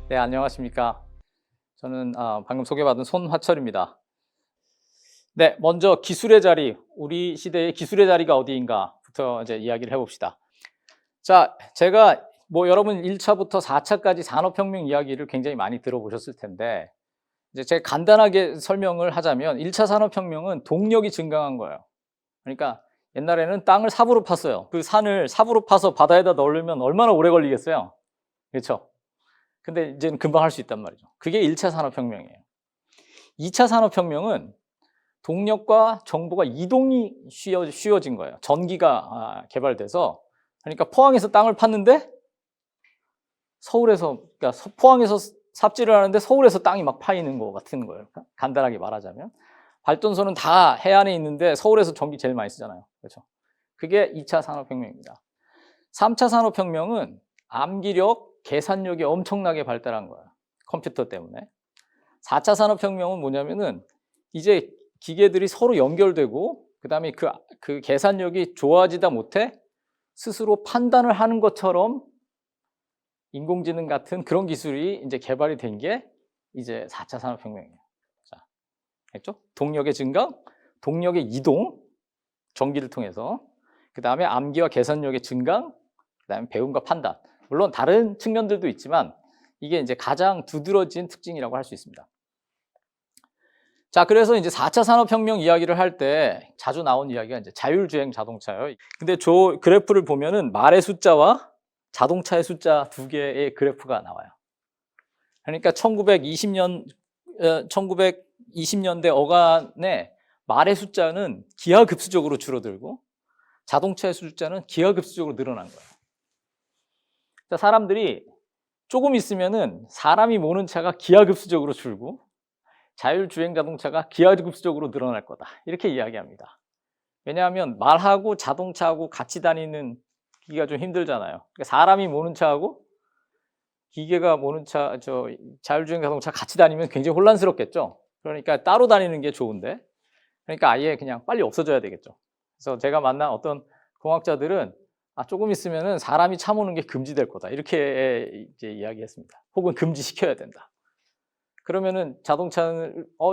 네, 안녕하십니까. 저는 방금 소개받은 손화철입니다. 네, 먼저 기술의 자리, 우리 시대의 기술의 자리가 어디인가부터 이제 이야기를 해봅시다. 자, 제가 여러분 1차부터 4차까지 산업혁명 이야기를 굉장히 많이 들어보셨을 텐데, 이제 제가 간단하게 설명을 하자면 1차 산업혁명은 동력이 증강한 거예요. 그러니까 옛날에는 땅을 삽으로 팠어요. 그 산을 삽으로 파서 바다에다 넣으려면 얼마나 오래 걸리겠어요? 그렇죠? 근데 이제는 금방 할 수 있단 말이죠. 그게 1차 산업혁명이에요. 2차 산업혁명은 동력과 정보가 이동이 쉬워진 거예요. 전기가 개발돼서, 그러니까 포항에서 땅을 팠는데 그러니까 포항에서 삽질을 하는데 서울에서 땅이 막 파이는 거 같은 거예요. 간단하게 말하자면. 발전소는 다 해안에 있는데 서울에서 전기 제일 많이 쓰잖아요. 그렇죠? 그게 2차 산업혁명입니다. 3차 산업혁명은 암기력, 계산력이 엄청나게 발달한 거예요. 컴퓨터 때문에. 4차 산업혁명은 뭐냐면은 이제 기계들이 서로 연결되고 그다음에 그 계산력이 좋아지다 못해 스스로 판단을 하는 것처럼 인공지능 같은 그런 기술이 이제 개발이 된 게 이제 4차 산업혁명이에요. 자, 했죠? 동력의 증강, 동력의 이동, 전기를 통해서, 그다음에 암기와 계산력의 증강, 그다음에 배움과 판단. 물론 다른 측면들도 있지만 이게 이제 가장 두드러진 특징이라고 할 수 있습니다. 자, 그래서 이제 4차 산업혁명 이야기를 할 때 자주 나온 이야기가 이제 자율주행 자동차예요. 근데 저 그래프를 보면은 말의 숫자와 자동차의 숫자 두 개의 그래프가 나와요. 그러니까 1920년대 어간에 말의 숫자는 기하급수적으로 줄어들고 자동차의 숫자는 기하급수적으로 늘어난 거예요. 자, 사람들이 조금 있으면은 사람이 모는 차가 기하급수적으로 줄고 자율주행 자동차가 기하급수적으로 늘어날 거다. 이렇게 이야기합니다. 왜냐하면 말하고 자동차하고 같이 다니는 기가 좀 힘들잖아요. 그러니까 사람이 모는 차하고 기계가 모는 자율주행 자동차 같이 다니면 굉장히 혼란스럽겠죠. 그러니까 따로 다니는 게 좋은데, 그러니까 아예 그냥 빨리 없어져야 되겠죠. 그래서 제가 만난 어떤 공학자들은 조금 있으면은 사람이 차 모는 게 금지될 거다. 이렇게 이제 이야기했습니다. 혹은 금지시켜야 된다. 그러면은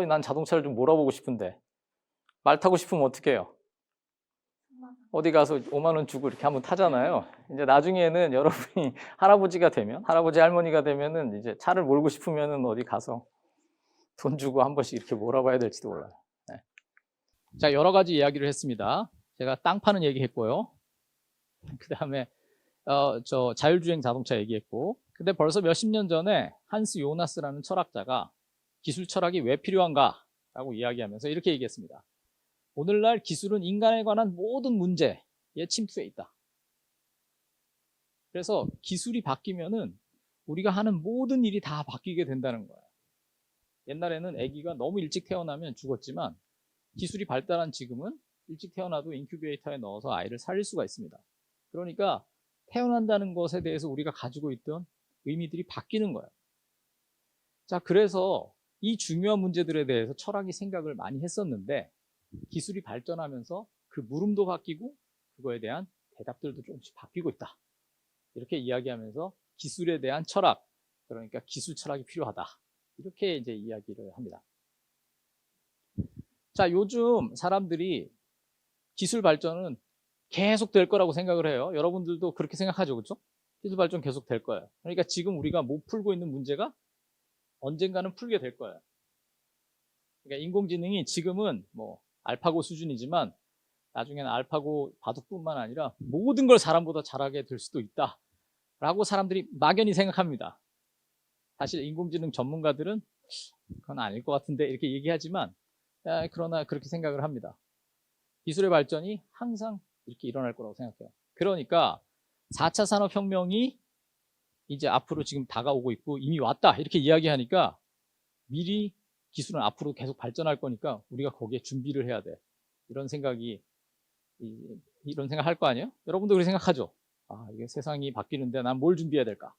난 자동차를 좀 몰아보고 싶은데 말 타고 싶으면 어떻게 해요? 어디 가서 5만 원 주고 이렇게 한번 타잖아요. 이제 나중에는 여러분이 할아버지 할머니가 되면은 이제 차를 몰고 싶으면은 어디 가서 돈 주고 한 번씩 이렇게 몰아봐야 될지도 몰라요. 네. 자, 여러 가지 이야기를 했습니다. 제가 땅 파는 얘기했고요. 그 다음에 저 자율주행 자동차 얘기했고, 근데 벌써 몇십 년 전에 한스 요나스라는 철학자가 기술 철학이 왜 필요한가라고 이야기하면서 이렇게 얘기했습니다. 오늘날 기술은 인간에 관한 모든 문제에 침투해 있다. 그래서 기술이 바뀌면은 우리가 하는 모든 일이 다 바뀌게 된다는 거예요. 옛날에는 아기가 너무 일찍 태어나면 죽었지만 기술이 발달한 지금은 일찍 태어나도 인큐베이터에 넣어서 아이를 살릴 수가 있습니다. 그러니까 태어난다는 것에 대해서 우리가 가지고 있던 의미들이 바뀌는 거예요. 자, 그래서 이 중요한 문제들에 대해서 철학이 생각을 많이 했었는데 기술이 발전하면서 그 물음도 바뀌고 그거에 대한 대답들도 조금씩 바뀌고 있다. 이렇게 이야기하면서 기술에 대한 철학, 그러니까 기술 철학이 필요하다. 이렇게 이제 이야기를 합니다. 자, 요즘 사람들이 기술 발전은 계속 될 거라고 생각을 해요. 여러분들도 그렇게 생각하죠, 그렇죠? 기술 발전 계속 될 거예요. 그러니까 지금 우리가 못 풀고 있는 문제가 언젠가는 풀게 될 거예요. 그러니까 인공지능이 지금은 알파고 수준이지만 나중에는 알파고 바둑뿐만 아니라 모든 걸 사람보다 잘하게 될 수도 있다라고 사람들이 막연히 생각합니다. 사실 인공지능 전문가들은 그건 아닐 것 같은데 이렇게 얘기하지만 그러나 그렇게 생각을 합니다. 기술의 발전이 항상 이렇게 일어날 거라고 생각해요. 그러니까 4차 산업혁명이 이제 앞으로 지금 다가오고 있고 이미 왔다 이렇게 이야기하니까 미리 기술은 앞으로 계속 발전할 거니까 우리가 거기에 준비를 해야 돼. 이런 생각 할 거 아니에요? 여러분도 그렇게 생각하죠? 이게 세상이 바뀌는데 난 뭘 준비해야 될까?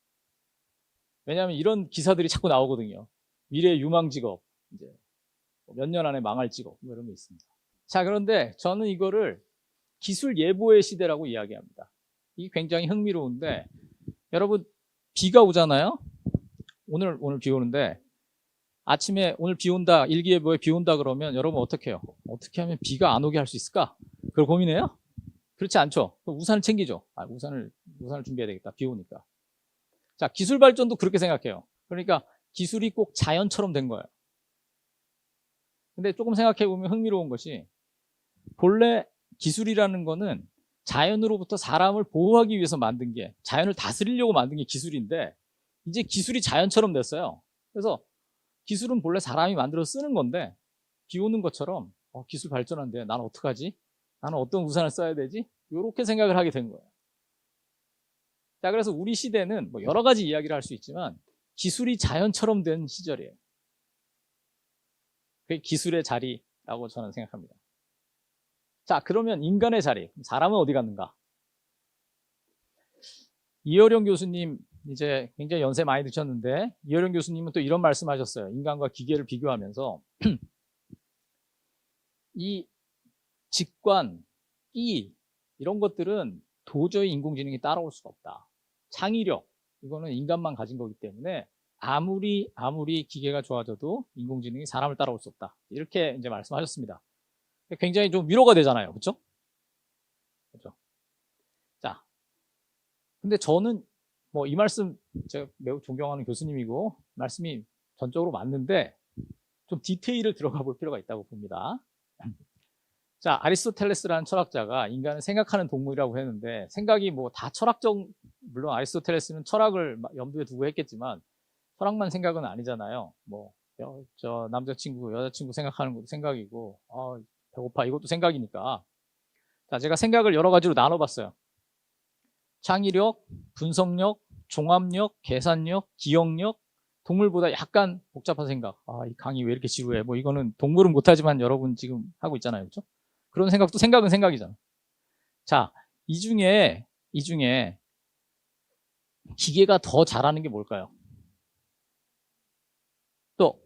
왜냐하면 이런 기사들이 자꾸 나오거든요. 미래의 유망 직업, 이제 몇 년 안에 망할 직업, 이런 게 있습니다. 자, 그런데 저는 이거를 기술 예보의 시대라고 이야기합니다. 이게 굉장히 흥미로운데, 여러분, 비가 오잖아요? 오늘 비 오는데 아침에 오늘 비 온다, 일기예보에 비 온다 그러면 여러분 어떻게 해요? 어떻게 하면 비가 안 오게 할 수 있을까? 그걸 고민해요? 그렇지 않죠. 그럼 우산을 챙기죠. 우산을 준비해야 되겠다. 비 오니까. 자, 기술 발전도 그렇게 생각해요. 그러니까 기술이 꼭 자연처럼 된 거예요. 근데 조금 생각해 보면 흥미로운 것이 본래 기술이라는 거는 자연으로부터 사람을 보호하기 위해서 만든 게, 자연을 다스리려고 만든 게 기술인데 이제 기술이 자연처럼 됐어요. 그래서 기술은 본래 사람이 만들어 쓰는 건데 비 오는 것처럼 기술 발전한데 나는 어떡하지? 나는 어떤 우산을 써야 되지? 이렇게 생각을 하게 된 거예요. 자, 그래서 우리 시대는 뭐 여러 가지 이야기를 할 수 있지만 기술이 자연처럼 된 시절이에요. 그게 기술의 자리라고 저는 생각합니다. 자, 그러면 인간의 자리, 사람은 어디 갔는가? 이어령 교수님, 이제 굉장히 연세 많이 드셨는데 이어령 교수님은 또 이런 말씀하셨어요. 인간과 기계를 비교하면서 이 직관, 이 이런 것들은 도저히 인공지능이 따라올 수가 없다. 창의력, 이거는 인간만 가진 거기 때문에 아무리 기계가 좋아져도 인공지능이 사람을 따라올 수 없다. 이렇게 이제 말씀하셨습니다. 굉장히 좀 위로가 되잖아요. 그렇죠? 그렇죠? 자, 근데 저는 뭐 이 말씀 제가 매우 존경하는 교수님이고 말씀이 전적으로 맞는데 좀 디테일을 들어가 볼 필요가 있다고 봅니다. 자, 아리스토텔레스라는 철학자가 인간은 생각하는 동물이라고 했는데 생각이 뭐 다 철학적, 물론 아리스토텔레스는 철학을 염두에 두고 했겠지만 철학만 생각은 아니잖아요. 뭐 저 남자친구, 여자친구 생각하는 것도 생각이고 배고파 이것도 생각이니까. 자, 제가 생각을 여러 가지로 나눠봤어요. 창의력, 분석력, 종합력, 계산력, 기억력, 동물보다 약간 복잡한 생각. 이 강의 왜 이렇게 지루해? 뭐 이거는 동물은 못하지만 여러분 지금 하고 있잖아요. 그렇죠? 그런 생각도 생각은 생각이잖아. 자, 이 중에 기계가 더 잘하는 게 뭘까요? 또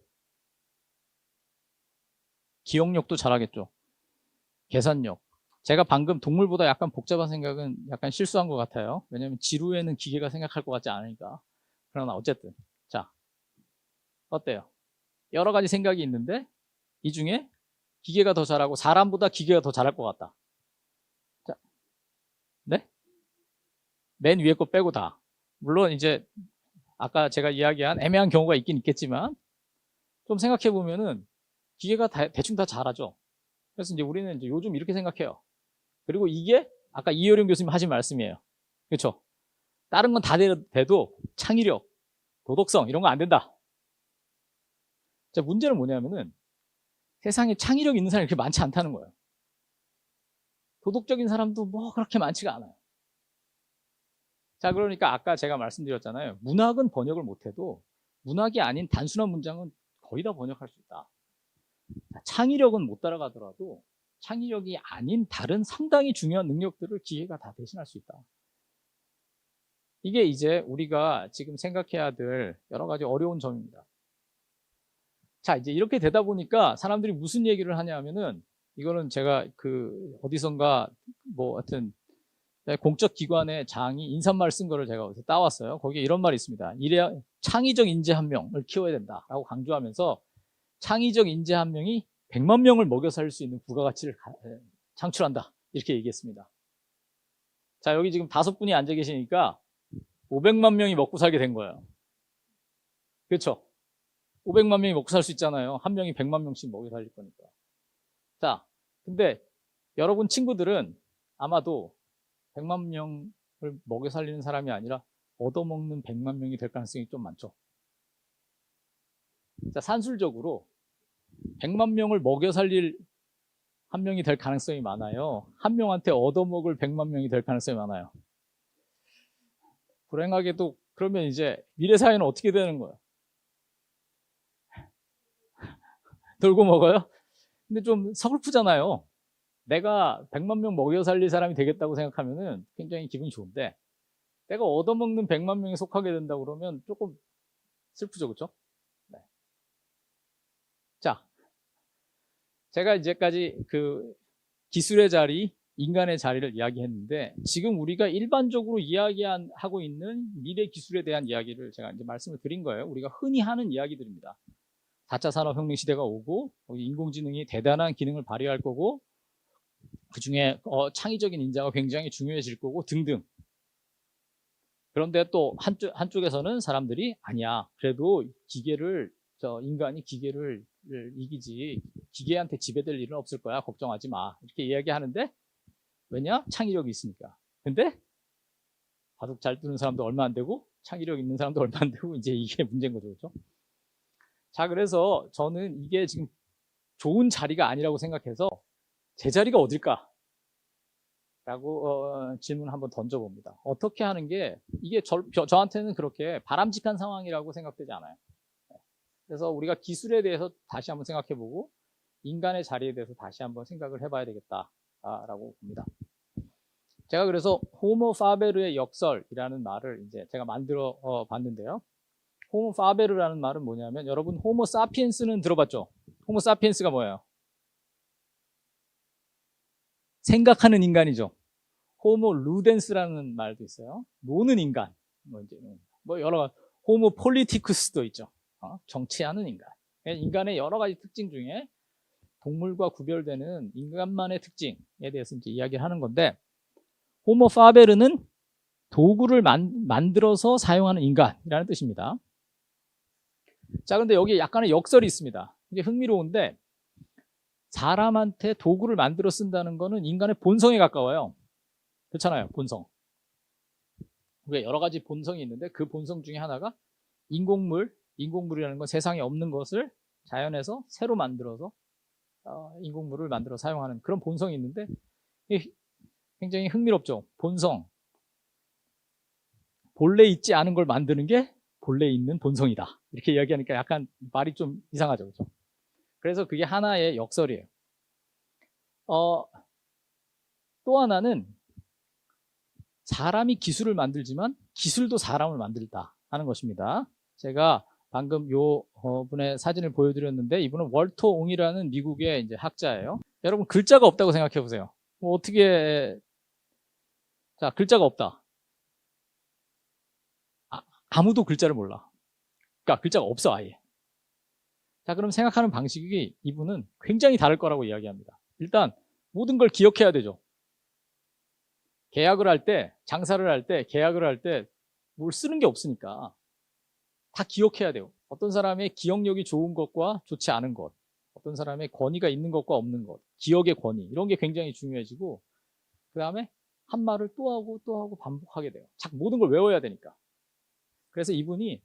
기억력도 잘하겠죠. 계산력. 제가 방금 동물보다 약간 복잡한 생각은 약간 실수한 것 같아요. 왜냐하면 지루에는 기계가 생각할 것 같지 않으니까. 그러나 어쨌든 자, 어때요? 여러 가지 생각이 있는데 이 중에 기계가 더 잘하고 사람보다 기계가 더 잘할 것 같다. 자, 네? 맨 위에 거 빼고 다. 물론 이제 아까 제가 이야기한 애매한 경우가 있긴 있겠지만 좀 생각해 보면은 기계가 대충 다 잘하죠. 그래서 이제 우리는 이제 요즘 이렇게 생각해요. 그리고 이게 아까 이효령 교수님 하신 말씀이에요. 그렇죠? 다른 건 다 돼도 창의력, 도덕성 이런 거 안 된다. 자, 문제는 뭐냐면은 세상에 창의력 있는 사람이 그렇게 많지 않다는 거예요. 도덕적인 사람도 뭐 그렇게 많지가 않아요. 자, 그러니까 아까 제가 말씀드렸잖아요. 문학은 번역을 못해도 문학이 아닌 단순한 문장은 거의 다 번역할 수 있다. 창의력은 못 따라가더라도 창의력이 아닌 다른 상당히 중요한 능력들을 기계가 다 대신할 수 있다. 이게 이제 우리가 지금 생각해야 될 여러 가지 어려운 점입니다. 자, 이제 이렇게 되다 보니까 사람들이 무슨 얘기를 하냐 하면은 이거는 제가 어디선가 뭐 하여튼 공적 기관의 장이 인사말 쓴 거를 제가 어디서 따왔어요. 거기에 이런 말이 있습니다. 이래야 창의적 인재 한 명을 키워야 된다라고 강조하면서 창의적 인재 한 명이 100만 명을 먹여 살릴 수 있는 부가가치를 창출한다. 이렇게 얘기했습니다. 자, 여기 지금 5분이 앉아 계시니까 500만 명이 먹고 살게 된 거예요. 그렇죠? 500만 명이 먹고 살 수 있잖아요. 한 명이 100만 명씩 먹여 살릴 거니까. 자, 근데 여러분 친구들은 아마도 100만 명을 먹여 살리는 사람이 아니라 얻어먹는 100만 명이 될 가능성이 좀 많죠. 자, 산술적으로 100만 명을 먹여 살릴 한 명이 될 가능성이 많아요. 한 명한테 얻어먹을 100만 명이 될 가능성이 많아요. 불행하게도 그러면 이제 미래 사회는 어떻게 되는 거예요? 돌고 먹어요? 근데 좀 서글프잖아요. 내가 100만 명 먹여 살릴 사람이 되겠다고 생각하면은 굉장히 기분이 좋은데 내가 얻어먹는 100만 명에 속하게 된다 그러면 조금 슬프죠, 그렇죠? 네. 자, 제가 이제까지 기술의 자리, 인간의 자리를 이야기했는데 지금 우리가 일반적으로 이야기하고 있는 미래 기술에 대한 이야기를 제가 이제 말씀을 드린 거예요. 우리가 흔히 하는 이야기들입니다. 4차 산업혁명 시대가 오고 인공지능이 대단한 기능을 발휘할 거고 그중에 창의적인 인자가 굉장히 중요해질 거고 등등. 그런데 또 한쪽에서는 사람들이 아니야. 그래도 인간이 기계를 이기지 기계한테 지배될 일은 없을 거야. 걱정하지 마. 이렇게 이야기하는데 왜냐? 창의력이 있으니까. 근데 바둑 잘 두는 사람도 얼마 안 되고 창의력 있는 사람도 얼마 안 되고 이제 이게 문제인 거죠. 그렇죠? 자, 그래서 저는 이게 지금 좋은 자리가 아니라고 생각해서 제 자리가 어딜까? 라고 질문을 한번 던져봅니다. 어떻게 하는 게 이게 저한테는 그렇게 바람직한 상황이라고 생각되지 않아요. 그래서 우리가 기술에 대해서 다시 한번 생각해보고 인간의 자리에 대해서 다시 한번 생각을 해봐야 되겠다라고 봅니다. 제가 그래서 호모 파베르의 역설이라는 말을 이제 제가 만들어 봤는데요. 호모 파베르라는 말은 뭐냐면 여러분 호모 사피엔스는 들어봤죠? 호모 사피엔스가 뭐예요? 생각하는 인간이죠. 호모 루덴스라는 말도 있어요. 노는 인간. 여러 가지 호모 폴리티쿠스도 있죠. 정치하는 인간. 인간의 여러 가지 특징 중에 동물과 구별되는 인간만의 특징에 대해서 이제 이야기를 하는 건데 호모 파베르는 도구를 만들어서 사용하는 인간이라는 뜻입니다. 자, 그런데 여기 약간의 역설이 있습니다. 이게 흥미로운데 사람한테 도구를 만들어 쓴다는 거는 인간의 본성에 가까워요. 그렇잖아요. 본성. 우리가 여러 가지 본성이 있는데 그 본성 중에 하나가 인공물이라는 건 세상에 없는 것을 자연에서 새로 만들어서 인공물을 만들어 사용하는 그런 본성이 있는데 굉장히 흥미롭죠. 본성. 본래 있지 않은 걸 만드는 게 본래 있는 본성이다. 이렇게 이야기하니까 약간 말이 좀 이상하죠. 그렇죠? 그래서 그게 하나의 역설이에요. 또 하나는 사람이 기술을 만들지만 기술도 사람을 만들다 하는 것입니다. 제가 방금 분의 사진을 보여드렸는데 이분은 월터 옹이라는 미국의 이제 학자예요. 여러분 글자가 없다고 생각해 보세요. 어떻게 자 글자가 없다. 아무도 글자를 몰라. 그러니까 글자가 없어 아예. 자, 그럼 생각하는 방식이 이분은 굉장히 다를 거라고 이야기합니다. 일단 모든 걸 기억해야 되죠. 계약을 할 때, 장사를 할 때, 계약을 할 때 뭘 쓰는 게 없으니까 다 기억해야 돼요. 어떤 사람의 기억력이 좋은 것과 좋지 않은 것, 어떤 사람의 권위가 있는 것과 없는 것, 기억의 권위 이런 게 굉장히 중요해지고 그 다음에 한 말을 또 하고 또 하고 반복하게 돼요. 모든 걸 외워야 되니까. 그래서 이분이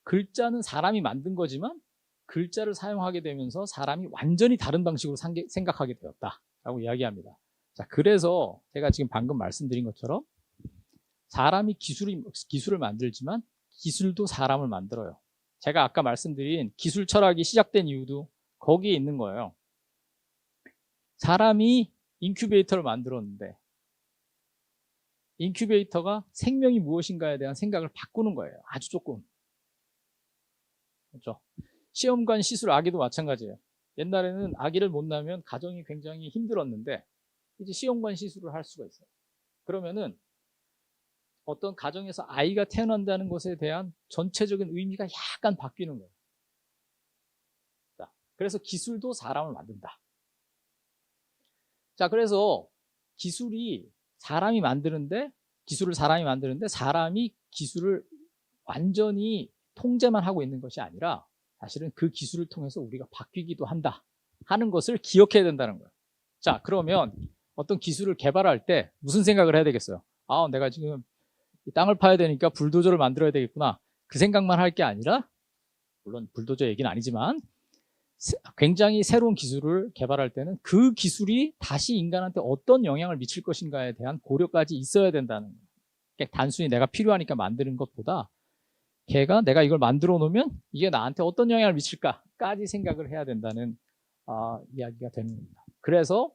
글자는 사람이 만든 거지만 글자를 사용하게 되면서 사람이 완전히 다른 방식으로 생각하게 되었다라고 이야기합니다. 자, 그래서 제가 지금 방금 말씀드린 것처럼 사람이 기술을 만들지만 기술도 사람을 만들어요. 제가 아까 말씀드린 기술 철학이 시작된 이유도 거기에 있는 거예요. 사람이 인큐베이터를 만들었는데 인큐베이터가 생명이 무엇인가에 대한 생각을 바꾸는 거예요. 아주 조금. 그렇죠? 시험관 시술 아기도 마찬가지예요. 옛날에는 아기를 못 낳으면 가정이 굉장히 힘들었는데 이제 시험관 시술을 할 수가 있어요. 그러면은 어떤 가정에서 아이가 태어난다는 것에 대한 전체적인 의미가 약간 바뀌는 거예요. 자, 그래서 기술도 사람을 만든다. 자, 그래서 기술을 사람이 만드는데 사람이 기술을 완전히 통제만 하고 있는 것이 아니라 사실은 그 기술을 통해서 우리가 바뀌기도 한다 하는 것을 기억해야 된다는 거예요. 자, 그러면 어떤 기술을 개발할 때 무슨 생각을 해야 되겠어요? 내가 지금 이 땅을 파야 되니까 불도저를 만들어야 되겠구나. 그 생각만 할 게 아니라 물론 불도저 얘기는 아니지만 굉장히 새로운 기술을 개발할 때는 그 기술이 다시 인간한테 어떤 영향을 미칠 것인가에 대한 고려까지 있어야 된다는 거예요. 그러니까 단순히 내가 필요하니까 만드는 것보다 내가 이걸 만들어 놓으면 이게 나한테 어떤 영향을 미칠까까지 생각을 해야 된다는 이야기가 되는 겁니다. 그래서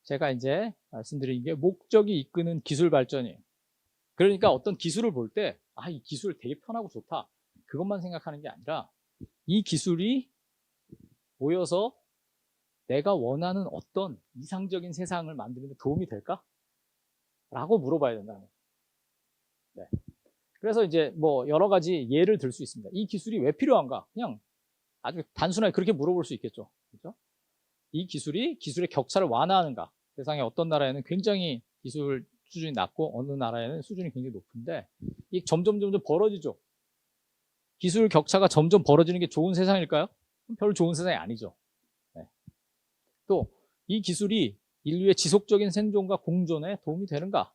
제가 이제 말씀드린 게 목적이 이끄는 기술 발전이에요. 그러니까 어떤 기술을 볼 때 이 기술 되게 편하고 좋다 그것만 생각하는 게 아니라 이 기술이 모여서 내가 원하는 어떤 이상적인 세상을 만드는 데 도움이 될까? 라고 물어봐야 된다는 거죠. 네. 그래서 이제 뭐 여러 가지 예를 들 수 있습니다. 이 기술이 왜 필요한가? 그냥 아주 단순하게 그렇게 물어볼 수 있겠죠. 그렇죠? 이 기술이 기술의 격차를 완화하는가? 세상에 어떤 나라에는 굉장히 기술 수준이 낮고 어느 나라에는 수준이 굉장히 높은데 이 점점 벌어지죠. 기술 격차가 점점 벌어지는 게 좋은 세상일까요? 별로 좋은 세상이 아니죠. 네. 또 이 기술이 인류의 지속적인 생존과 공존에 도움이 되는가?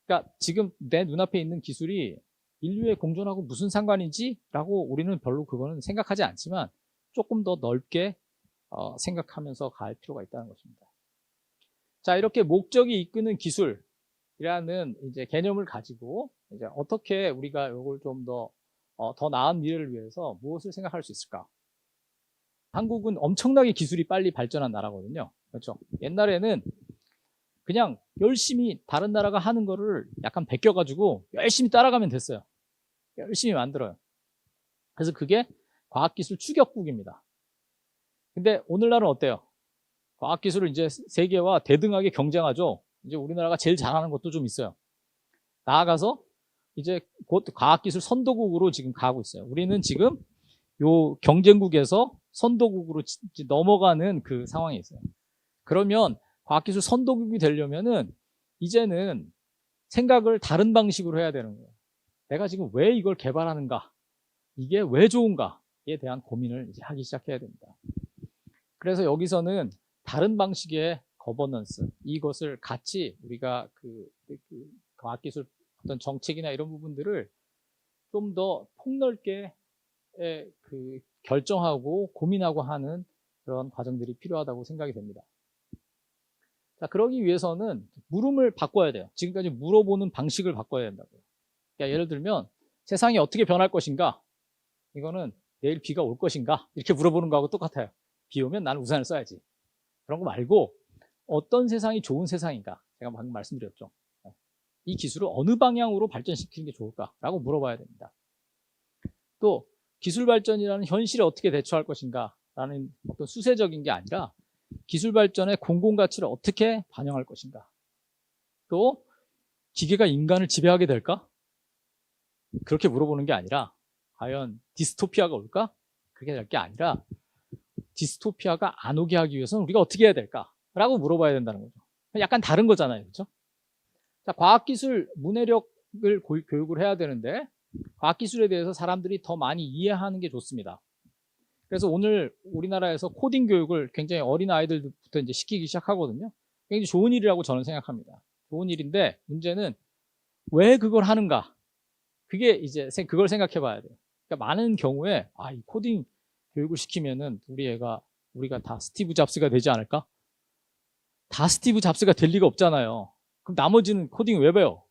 그러니까 지금 내 눈앞에 있는 기술이 인류의 공존하고 무슨 상관인지 라고 우리는 별로 그거는 생각하지 않지만 조금 더 넓게 생각하면서 갈 필요가 있다는 것입니다. 자, 이렇게 목적이 이끄는 기술이라는 이제 개념을 가지고 이제 어떻게 우리가 이걸 좀 더 나은 미래를 위해서 무엇을 생각할 수 있을까? 한국은 엄청나게 기술이 빨리 발전한 나라거든요. 그렇죠? 옛날에는 그냥 열심히 다른 나라가 하는 거를 약간 베껴가지고 열심히 따라가면 됐어요. 열심히 만들어요. 그래서 그게 과학기술 추격국입니다. 근데 오늘날은 어때요? 과학기술을 이제 세계와 대등하게 경쟁하죠. 이제 우리나라가 제일 잘하는 것도 좀 있어요. 나아가서 이제 곧 과학기술 선도국으로 지금 가고 있어요. 우리는 지금 요 경쟁국에서 선도국으로 넘어가는 그 상황이 있어요. 그러면 과학기술 선도국이 되려면은 이제는 생각을 다른 방식으로 해야 되는 거예요. 내가 지금 왜 이걸 개발하는가? 이게 왜 좋은가에 대한 고민을 이제 하기 시작해야 됩니다. 그래서 여기서는 다른 방식의 거버넌스, 이것을 같이 우리가 그 과학기술 어떤 정책이나 이런 부분들을 좀 더 폭넓게 결정하고 고민하고 하는 그런 과정들이 필요하다고 생각이 됩니다. 자, 그러기 위해서는 물음을 바꿔야 돼요. 지금까지 물어보는 방식을 바꿔야 된다고요. 그러니까 예를 들면 세상이 어떻게 변할 것인가? 이거는 내일 비가 올 것인가? 이렇게 물어보는 거하고 똑같아요. 비 오면 나는 우산을 써야지. 그런 거 말고 어떤 세상이 좋은 세상인가? 제가 방금 말씀드렸죠. 이 기술을 어느 방향으로 발전시키는 게 좋을까라고 물어봐야 됩니다. 또 기술 발전이라는 현실에 어떻게 대처할 것인가 라는 어떤 수세적인 게 아니라 기술 발전의 공공가치를 어떻게 반영할 것인가. 또 기계가 인간을 지배하게 될까? 그렇게 물어보는 게 아니라 과연 디스토피아가 올까? 그렇게 될 게 아니라 디스토피아가 안 오게 하기 위해서는 우리가 어떻게 해야 될까? 라고 물어봐야 된다는 거죠. 약간 다른 거잖아요. 그렇죠? 자, 과학기술 문해력을 교육을 해야 되는데 과학기술에 대해서 사람들이 더 많이 이해하는 게 좋습니다. 그래서 오늘 우리나라에서 코딩 교육을 굉장히 어린 아이들부터 이제 시키기 시작하거든요. 굉장히 좋은 일이라고 저는 생각합니다. 좋은 일인데 문제는 왜 그걸 하는가? 그게 이제 그걸 생각해 봐야 돼요. 그러니까 많은 경우에 이 코딩 교육을 시키면은 우리가 다 스티브 잡스가 되지 않을까? 다 스티브 잡스가 될 리가 없잖아요. 그럼 나머지는 코딩 왜 배워?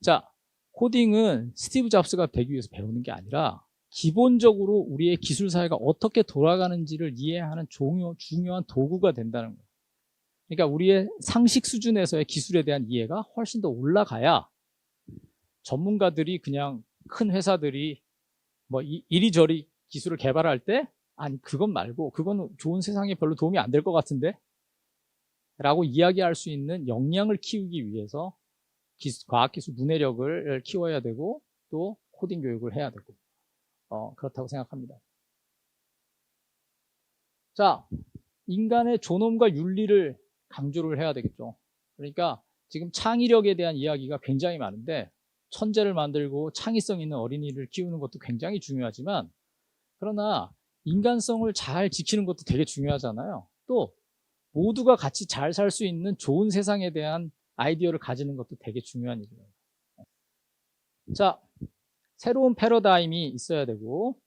자, 코딩은 스티브 잡스가 되기 위해서 배우는 게 아니라 기본적으로 우리의 기술 사회가 어떻게 돌아가는지를 이해하는 중요한 도구가 된다는 거예요. 그러니까 우리의 상식 수준에서의 기술에 대한 이해가 훨씬 더 올라가야 전문가들이 그냥 큰 회사들이 뭐 이리저리 기술을 개발할 때 아니 그건 말고 그건 좋은 세상에 별로 도움이 안 될 것 같은데 라고 이야기할 수 있는 역량을 키우기 위해서 과학기술 문해력을 키워야 되고 또 코딩 교육을 해야 되고 그렇다고 생각합니다. 자, 인간의 존엄과 윤리를 강조를 해야 되겠죠. 그러니까 지금 창의력에 대한 이야기가 굉장히 많은데 천재를 만들고 창의성 있는 어린이를 키우는 것도 굉장히 중요하지만 그러나 인간성을 잘 지키는 것도 되게 중요하잖아요. 또 모두가 같이 잘 살 수 있는 좋은 세상에 대한 아이디어를 가지는 것도 되게 중요한 일이에요. 자, 새로운 패러다임이 있어야 되고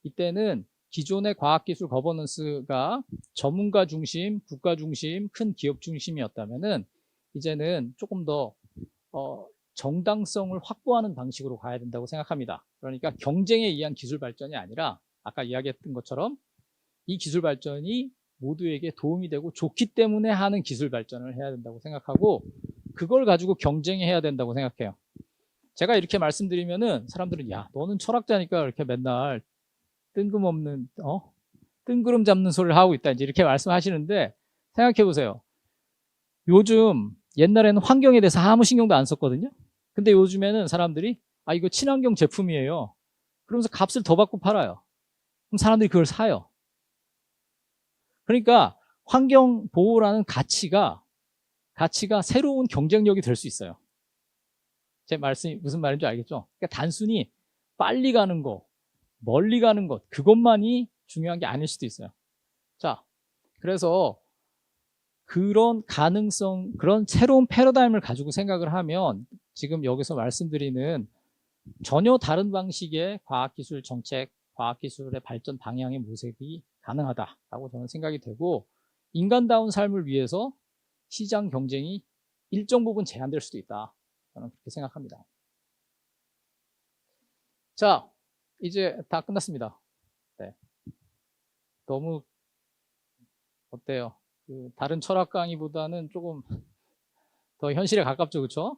이때는 기존의 과학기술 거버넌스가 전문가 중심, 국가 중심, 큰 기업 중심이었다면은 이제는 조금 더 정당성을 확보하는 방식으로 가야 된다고 생각합니다. 그러니까 경쟁에 의한 기술 발전이 아니라 아까 이야기했던 것처럼 이 기술 발전이 모두에게 도움이 되고 좋기 때문에 하는 기술 발전을 해야 된다고 생각하고 그걸 가지고 경쟁해야 된다고 생각해요. 제가 이렇게 말씀드리면은 사람들은 야 너는 철학자니까 이렇게 맨날 뜬금없는 뜬구름 잡는 소리를 하고 있다. 이제 이렇게 말씀하시는데 생각해 보세요. 요즘 옛날에는 환경에 대해서 아무 신경도 안 썼거든요. 근데 요즘에는 사람들이 이거 친환경 제품이에요. 그러면서 값을 더 받고 팔아요. 그럼 사람들이 그걸 사요. 그러니까 환경 보호라는 가치가 새로운 경쟁력이 될 수 있어요. 제 말씀이 무슨 말인지 알겠죠? 그러니까 단순히 빨리 가는 거, 멀리 가는 것, 그것만이 중요한 게 아닐 수도 있어요. 자, 그래서 그런 가능성, 그런 새로운 패러다임을 가지고 생각을 하면 지금 여기서 말씀드리는 전혀 다른 방식의 과학기술 정책, 과학기술의 발전 방향의 모색이 가능하다라고 저는 생각이 되고, 인간다운 삶을 위해서 시장 경쟁이 일정 부분 제한될 수도 있다. 저는 그렇게 생각합니다. 자, 이제 다 끝났습니다. 네. 너무 어때요? 다른 철학 강의보다는 조금 더 현실에 가깝죠, 그렇죠?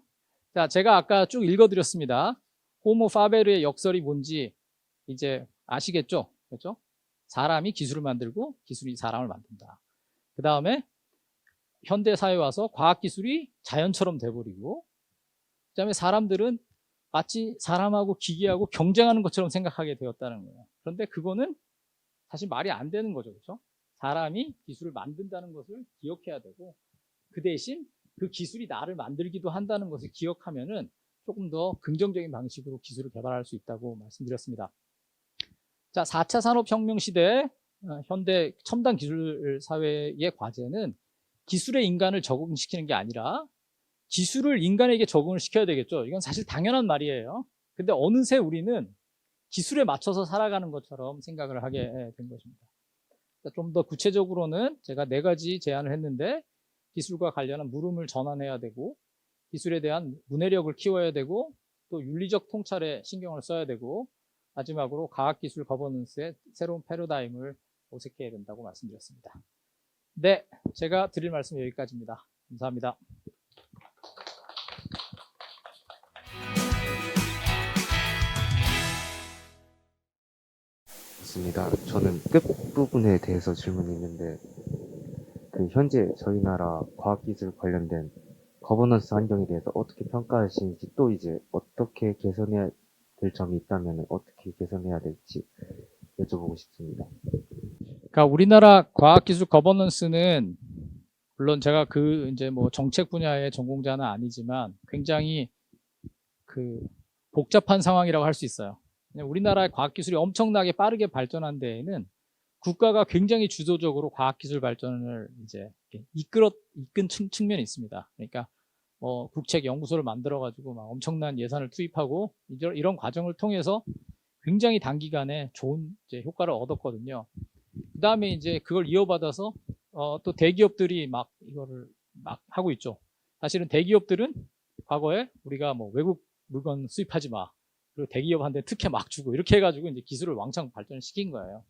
자, 제가 아까 쭉 읽어드렸습니다. 호모 파베르의 역설이 뭔지 이제 아시겠죠? 그렇죠? 사람이 기술을 만들고 기술이 사람을 만든다. 그 다음에 현대 사회에 와서 과학기술이 자연처럼 돼버리고, 그 다음에 사람들은 마치 사람하고 기계하고 경쟁하는 것처럼 생각하게 되었다는 거예요. 그런데 그거는 사실 말이 안 되는 거죠. 그렇죠? 사람이 기술을 만든다는 것을 기억해야 되고, 그 대신 그 기술이 나를 만들기도 한다는 것을 기억하면은 조금 더 긍정적인 방식으로 기술을 개발할 수 있다고 말씀드렸습니다. 자, 4차 산업혁명 시대 현대 첨단 기술 사회의 과제는 기술에 인간을 적응시키는 게 아니라 기술을 인간에게 적응을 시켜야 되겠죠. 이건 사실 당연한 말이에요. 근데 어느새 우리는 기술에 맞춰서 살아가는 것처럼 생각을 하게 된 것입니다. 좀 더 구체적으로는 제가 4가지 제안을 했는데, 기술과 관련한 물음을 전환해야 되고, 기술에 대한 문해력을 키워야 되고, 또 윤리적 통찰에 신경을 써야 되고, 마지막으로 과학기술 거버넌스의 새로운 패러다임을 모색해야 된다고 말씀드렸습니다. 네, 제가 드릴 말씀 여기까지입니다. 감사합니다. 맞습니다. 저는 끝부분에 대해서 질문이 있는데, 현재 저희 나라 과학기술 관련된 거버넌스 환경에 대해서 어떻게 평가하시는지, 또 이제 어떻게 개선해야 될 점이 있다면 어떻게 개선해야 될지 여쭤보고 싶습니다. 그러니까 우리나라 과학기술 거버넌스는 물론 제가 이제 뭐 정책 분야의 전공자는 아니지만 굉장히 복잡한 상황이라고 할 수 있어요. 우리나라의 과학기술이 엄청나게 빠르게 발전한 데에는 국가가 굉장히 주도적으로 과학기술 발전을 이제 이끈 측면이 있습니다. 그러니까 뭐 국책 연구소를 만들어 가지고 막 엄청난 예산을 투입하고 이런 과정을 통해서 굉장히 단기간에 좋은 이제 효과를 얻었거든요. 그 다음에 이제 그걸 이어받아서 또 대기업들이 막 이거를 막 하고 있죠. 사실은 대기업들은 과거에 우리가 뭐 외국 물건 수입하지 마, 그리고 대기업한테 특혜 막 주고 이렇게 해가지고 이제 기술을 왕창 발전시킨 거예요.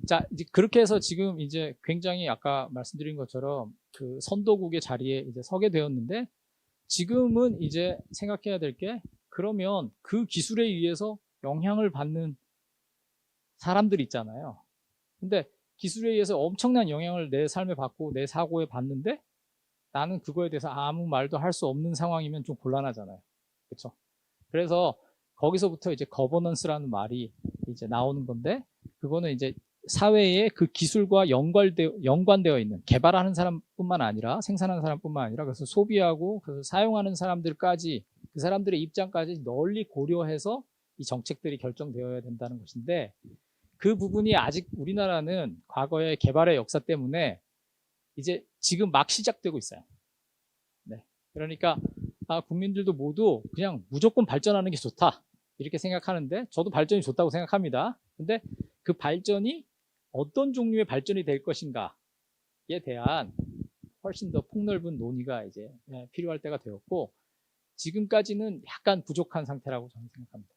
자, 이제 그렇게 해서 지금 이제 굉장히 아까 말씀드린 것처럼 그 선도국의 자리에 이제 서게 되었는데, 지금은 이제 생각해야 될 게, 그러면 그 기술에 의해서 영향을 받는 사람들이 있잖아요. 근데 기술에 의해서 엄청난 영향을 내 삶에 받고 내 사고에 받는데 나는 그거에 대해서 아무 말도 할 수 없는 상황이면 좀 곤란하잖아요. 그렇죠? 그래서 거기서부터 이제 거버넌스라는 말이 이제 나오는 건데, 그거는 이제 사회에 그 기술과 연관되어 있는, 개발하는 사람뿐만 아니라 생산하는 사람뿐만 아니라, 그래서 소비하고 그래서 사용하는 사람들까지, 그 사람들의 입장까지 널리 고려해서 이 정책들이 결정되어야 된다는 것인데, 그 부분이 아직 우리나라는 과거의 개발의 역사 때문에 이제 지금 막 시작되고 있어요. 네. 그러니까 국민들도 모두 그냥 무조건 발전하는 게 좋다 이렇게 생각하는데, 저도 발전이 좋다고 생각합니다. 근데 그 발전이 어떤 종류의 발전이 될 것인가에 대한 훨씬 더 폭넓은 논의가 이제 필요할 때가 되었고, 지금까지는 약간 부족한 상태라고 저는 생각합니다.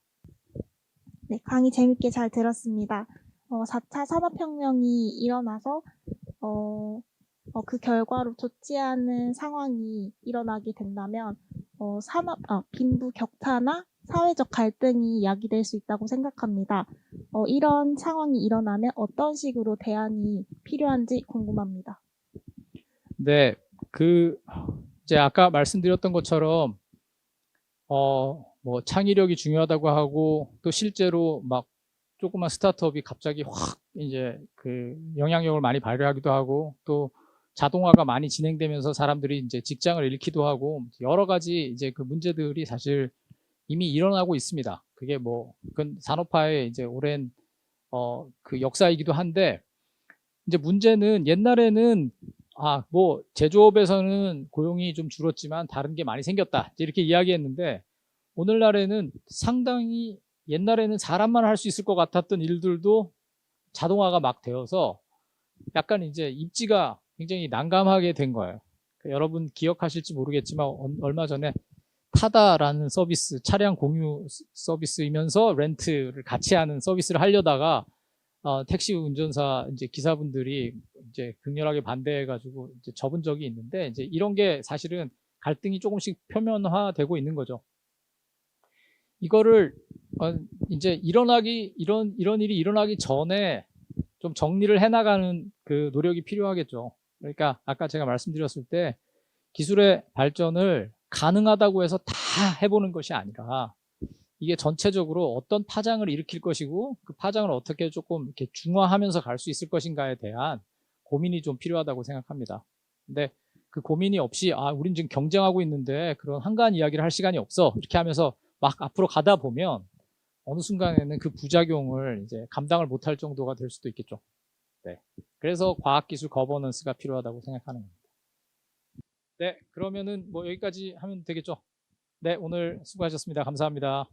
네, 강의 재밌게 잘 들었습니다. 4차 산업혁명이 일어나서 그 결과로 좋지 않은 상황이 일어나게 된다면 빈부격차나 사회적 갈등이 야기될 수 있다고 생각합니다. 이런 상황이 일어나면 어떤 식으로 대안이 필요한지 궁금합니다. 네, 이제 아까 말씀드렸던 것처럼, 뭐 창의력이 중요하다고 하고, 또 실제로 막 조그만 스타트업이 갑자기 확 이제 그 영향력을 많이 발휘하기도 하고, 또 자동화가 많이 진행되면서 사람들이 이제 직장을 잃기도 하고, 여러 가지 이제 그 문제들이 사실 이미 일어나고 있습니다. 그게 뭐, 그건 산업화의 이제 오랜, 그 역사이기도 한데, 이제 문제는 옛날에는 뭐 제조업에서는 고용이 좀 줄었지만 다른 게 많이 생겼다 이렇게 이야기했는데, 오늘날에는 상당히 옛날에는 사람만 할 수 있을 것 같았던 일들도 자동화가 막 되어서 약간 이제 입지가 굉장히 난감하게 된 거예요. 여러분 기억하실지 모르겠지만 얼마 전에 타다라는 서비스, 차량 공유 서비스이면서 렌트를 같이 하는 서비스를 하려다가 택시 운전사 이제 기사분들이 이제 극렬하게 반대해가지고 이제 접은 적이 있는데, 이제 이런 게 사실은 갈등이 조금씩 표면화되고 있는 거죠. 이거를 이제 이런 일이 일어나기 전에 좀 정리를 해나가는 그 노력이 필요하겠죠. 그러니까 아까 제가 말씀드렸을 때 기술의 발전을 가능하다고 해서 다 해보는 것이 아니라, 이게 전체적으로 어떤 파장을 일으킬 것이고 그 파장을 어떻게 조금 이렇게 중화하면서 갈 수 있을 것인가에 대한 고민이 좀 필요하다고 생각합니다. 근데 그 고민이 없이 우린 지금 경쟁하고 있는데 그런 한가한 이야기를 할 시간이 없어 이렇게 하면서 막 앞으로 가다 보면 어느 순간에는 그 부작용을 이제 감당을 못할 정도가 될 수도 있겠죠. 네. 그래서 과학기술 거버넌스가 필요하다고 생각하는 겁니다. 네, 그러면은 뭐 여기까지 하면 되겠죠. 네, 오늘 수고하셨습니다. 감사합니다.